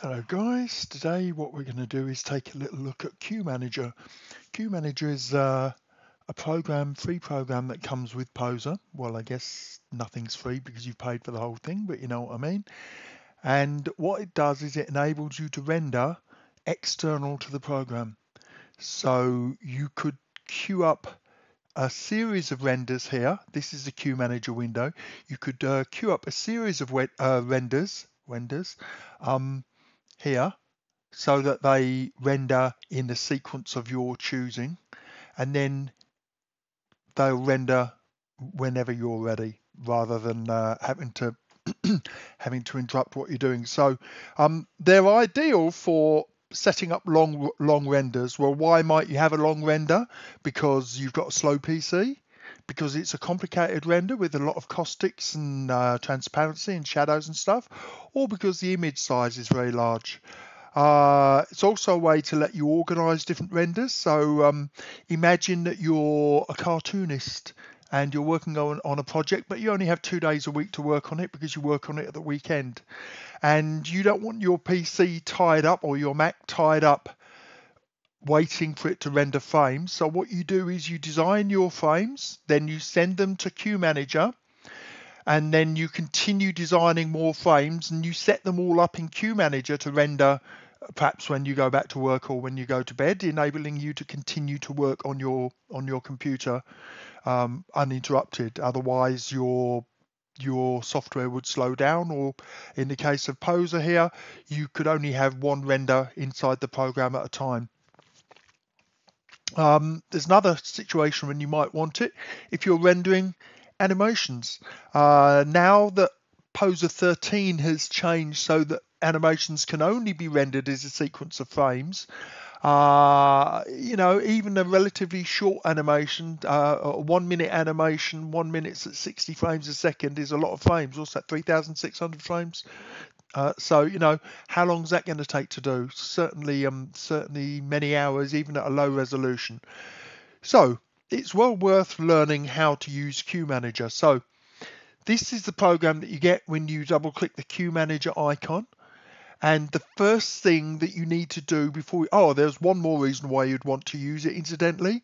Hello guys, today what we're going to do is take a little look at QManager. QManager is a free program that comes with Poser. Well, I guess nothing's free because you've paid for the whole thing, but you know what I mean. And what it does is it enables you to render external to the program. So you could queue up a series of renders here. This is the QManager window. You could queue up a series of renders here, so that they render in the sequence of your choosing, and then they'll render whenever you're ready, rather than having to having to interrupt what you're doing. So they're ideal for setting up long renders. Well, why might you have a long render? Because you've got a slow PC, because it's a complicated render with a lot of caustics and transparency and shadows and stuff, or because the image size is very large. It's also a way to let you organize different renders. So imagine that you're a cartoonist and you're working on a project, but you only have 2 days a week to work on it because you work on it at the weekend. And you don't want your PC tied up or your Mac tied up waiting for it to render frames. So what you do is you design your frames, then you send them to QManager, and then you continue designing more frames and you set them all up in QManager to render perhaps when you go back to work or when you go to bed, enabling you to continue to work on your computer uninterrupted. Otherwise, your software would slow down, or in the case of Poser here, you could only have one render inside the program at a time. There's another situation when you might want it if you're rendering animations. Now that Poser 13 has changed so that animations can only be rendered as a sequence of frames, even a relatively short animation, a 1 minute animation, 1 minute's at 60 frames a second is a lot of frames. What's that, 3,600 frames? So how long is that going to take to do? Certainly many hours, even at a low resolution. So it's well worth learning how to use QManager. So this is the program that you get when you double click the QManager icon. And the first thing that you need to do there's one more reason why you'd want to use it, incidentally.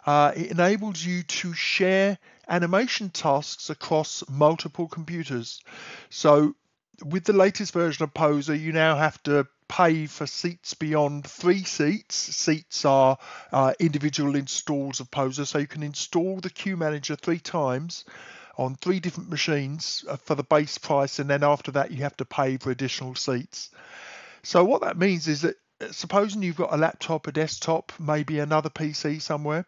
It enables you to share animation tasks across multiple computers. So with the latest version of Poser, you now have to pay for seats beyond 3 seats. Seats are individual installs of Poser, so you can install the QManager 3 times on 3 different machines for the base price, and then after that you have to pay for additional seats. So what that means is that supposing you've got a laptop, a desktop, maybe another PC somewhere,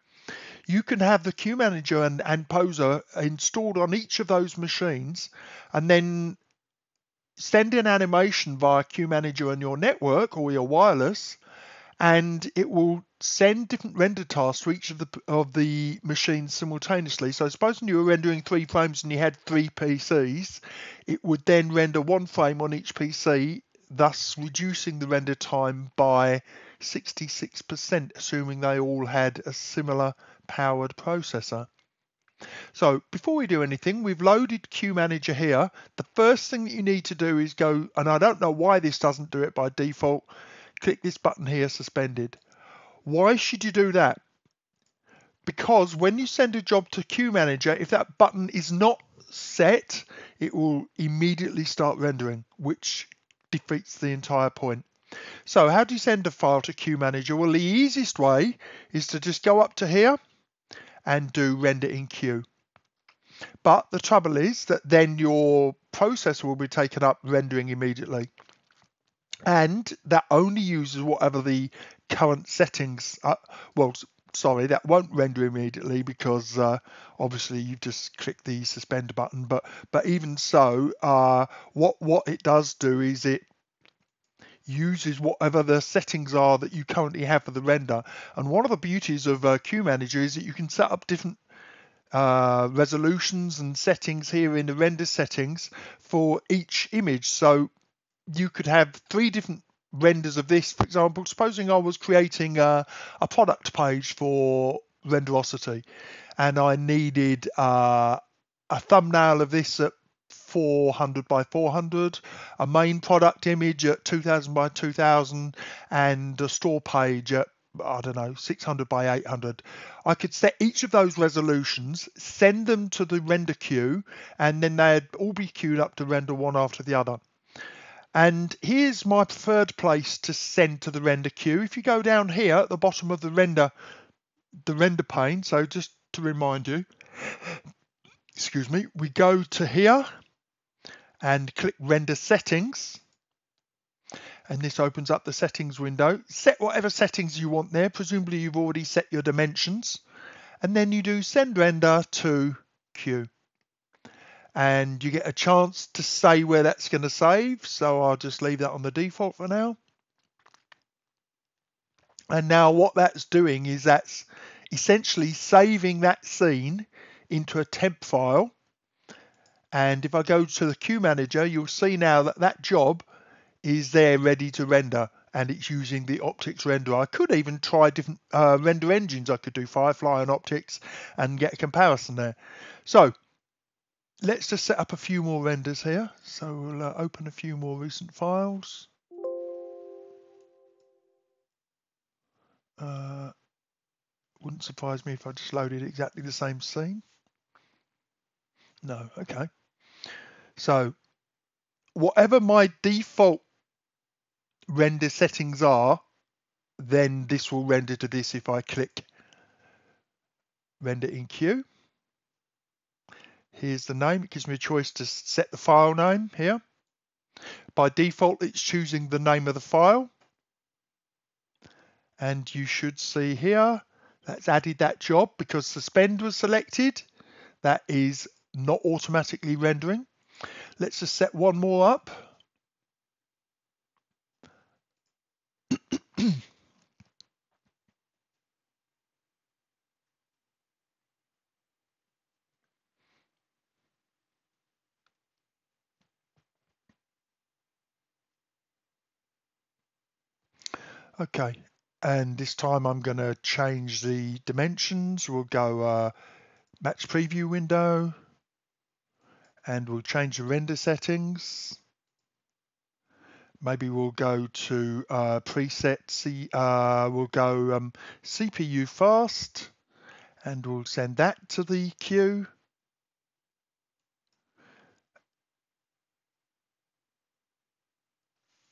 you can have the QManager and Poser installed on each of those machines, and then send an animation via QManager on your network or your wireless, and it will send different render tasks to each of the machines simultaneously. So supposing you were rendering 3 frames and you had 3 PCs, it would then render 1 frame on each PC, thus reducing the render time by 66%, assuming they all had a similar powered processor. So before we do anything, we've loaded QManager here. The first thing that you need to do is go, and I don't know why this doesn't do it by default, click this button here, suspended. Why should you do that? Because when you send a job to QManager, if that button is not set, it will immediately start rendering, which defeats the entire point. So how do you send a file to QManager? Well, the easiest way is to just go up to here and do render in queue. But the trouble is that then your processor will be taken up rendering immediately. And that only uses whatever the current settings are. Well, sorry, that won't render immediately because obviously you've just clicked the suspend button. But even so, what it does do is it uses whatever the settings are that you currently have for the render. And one of the beauties of QManager is that you can set up different resolutions and settings here in the render settings for each image. So you could have 3 different renders of this. For example, supposing I was creating a product page for Renderosity and I needed a thumbnail of this at 400 by 400, a main product image at 2000 by 2000, and a store page at, I don't know, 600 by 800. I could set each of those resolutions, send them to the render queue, and then they'd all be queued up to render one after the other. And here's my preferred place to send to the render queue. If you go down here at the bottom of the render pane, so just to remind you, excuse me, we go to here and click render settings, and this opens up the settings window. Set whatever settings you want there. Presumably you've already set your dimensions, and then you do send render to queue, and you get a chance to say where that's going to save, so I'll just leave that on the default for now. And now what that's doing is that's essentially saving that scene into a temp file. And if I go to the queue manager, you'll see now that that job is there ready to render, and it's using the Optics renderer. I could even try different render engines. I could do Firefly and Optics and get a comparison there. So let's just set up a few more renders here. So we'll open a few more recent files. Wouldn't surprise me if I just loaded exactly the same scene. No, okay. So whatever my default render settings are, then this will render to this if I click render in queue. Here's the name. It gives me a choice to set the file name here. By default, it's choosing the name of the file. And you should see here, that's added that job because suspend was selected. That is not automatically rendering. Let's just set one more up. Okay, and this time I'm going to change the dimensions. We'll go match preview window, and we'll change the render settings. Maybe we'll go to preset, we'll go CPU fast, and we'll send that to the queue.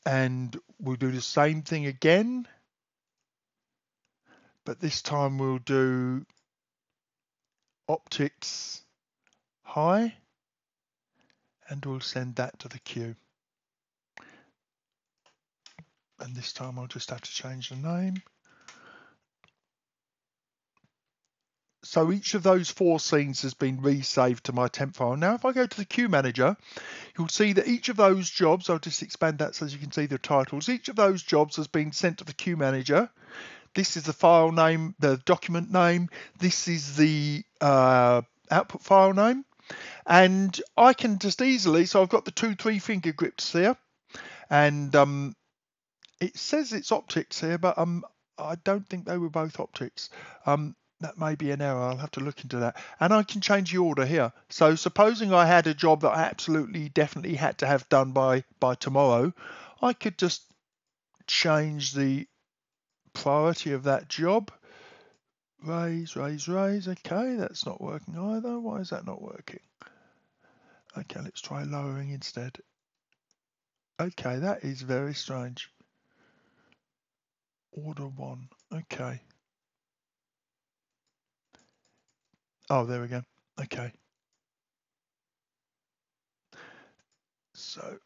And we'll do the same thing again, but this time we'll do Optics high, and we'll send that to the queue. And this time I'll just have to change the name. So each of those four scenes has been resaved to my temp file. Now if I go to the queue manager, you'll see that each of those jobs, I'll just expand that so you can see the titles, each of those jobs has been sent to the queue manager. This is the file name, the document name. This is the output file name. And I can just easily, so I've got the 2-3 finger grips here, and it says it's Optics here, but I don't think they were both Optics. That may be an error. I'll have to look into that. And I can change the order here. So supposing I had a job that I absolutely definitely had to have done by tomorrow, I could just change the priority of that job. Raise. Okay, that's not working either. Why is that not working? Okay, let's try lowering instead. Okay, that is very strange. Order 1. Okay. Oh, there we go. Okay. So,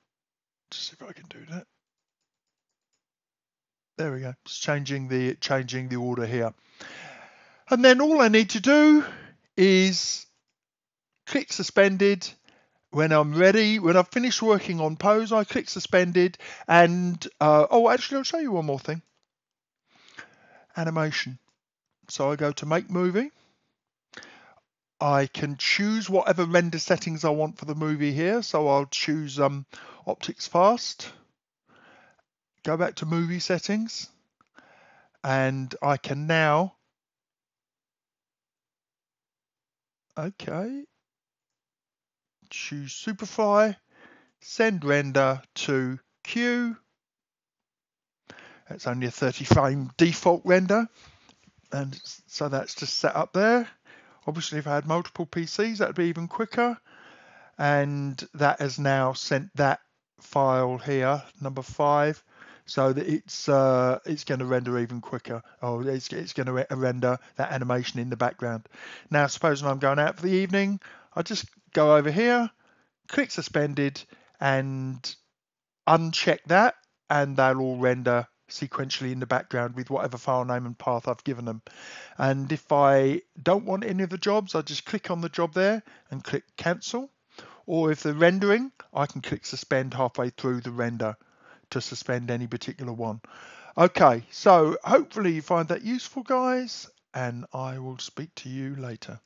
just see if I can do that. There we go. Just changing the order here. And then all I need to do is click suspended. When I'm ready, when I've finished working on pose, I click suspended, and oh, actually, I'll show you one more thing. Animation. So I go to make movie. I can choose whatever render settings I want for the movie here. So I'll choose Optics Fast. Go back to movie settings, and I can now, okay, choose Superfly, send render to queue. It's only a 30 frame default render, and so that's just set up there. Obviously, if I had multiple PCs, that'd be even quicker. And that has now sent that file here, number 5, so that it's going to render even quicker, or it's going to render that animation in the background. Now, supposing I'm going out for the evening, I just go over here, click suspended, and uncheck that, and they'll all render sequentially in the background with whatever file name and path I've given them. And if I don't want any of the jobs, I just click on the job there and click cancel. Or if they're rendering, I can click suspend halfway through the render to suspend any particular one. Okay, so hopefully you find that useful, guys, and I will speak to you later.